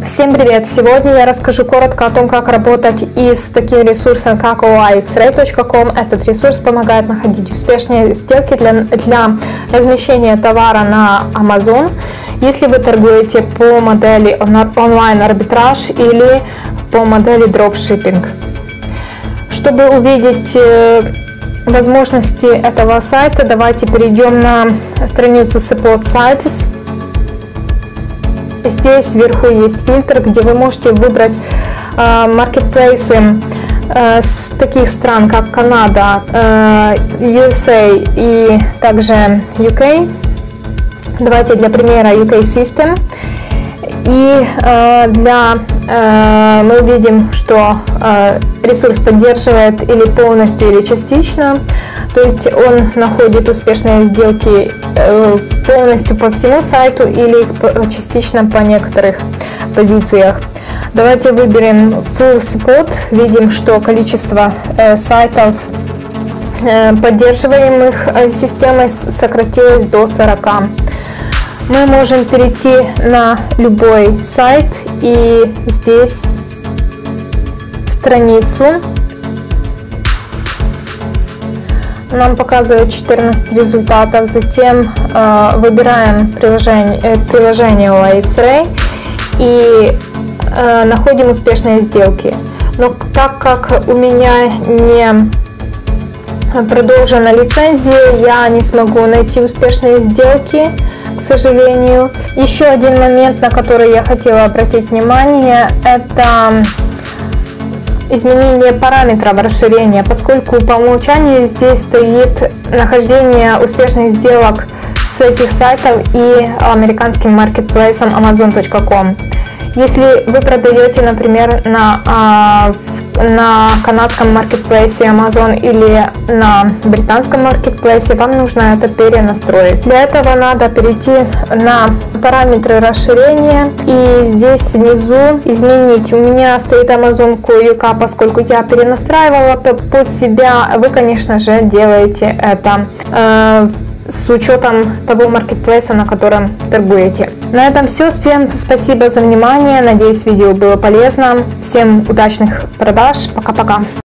Всем привет! Сегодня я расскажу коротко о том, как работать и с таким ресурсом, как oixray.com. Этот ресурс помогает находить успешные сделки для размещения товара на Amazon, если вы торгуете по модели онлайн-арбитраж или по модели дропшиппинг. Чтобы увидеть возможности этого сайта, давайте перейдем на страницу Support Sites. Здесь вверху есть фильтр, где вы можете выбрать маркетплейсы с таких стран, как Канада, USA и также UK. Давайте для примера UK System. И мы увидим, что ресурс поддерживает или полностью, или частично. То есть он находит успешные сделки полностью по всему сайту или частично по некоторых позициях. Давайте выберем Full Support. Видим, что количество сайтов, поддерживаемых системой, сократилось до 40. Мы можем перейти на любой сайт и здесь страницу. Нам показывает 14 результатов. Затем выбираем приложение oixray и находим успешные сделки. Но так как у меня не продолжена лицензия, я не смогу найти успешные сделки, к сожалению. Еще один момент, на который я хотела обратить внимание, это изменение параметров расширения, поскольку по умолчанию здесь стоит нахождение успешных сделок с этих сайтов и американским маркетплейсом amazon.com. Если вы продаете, например, на канадском маркетплейсе Amazon или на британском маркетплейсе, вам нужно это перенастроить. Для этого надо перейти на параметры расширения и здесь внизу изменить. У меня стоит Amazon UK, поскольку я перенастраивала под себя. Вы, конечно же, делаете это с учетом того маркетплейса, на котором торгуете. На этом все. Всем спасибо за внимание. Надеюсь, видео было полезно. Всем удачных продаж. Пока-пока.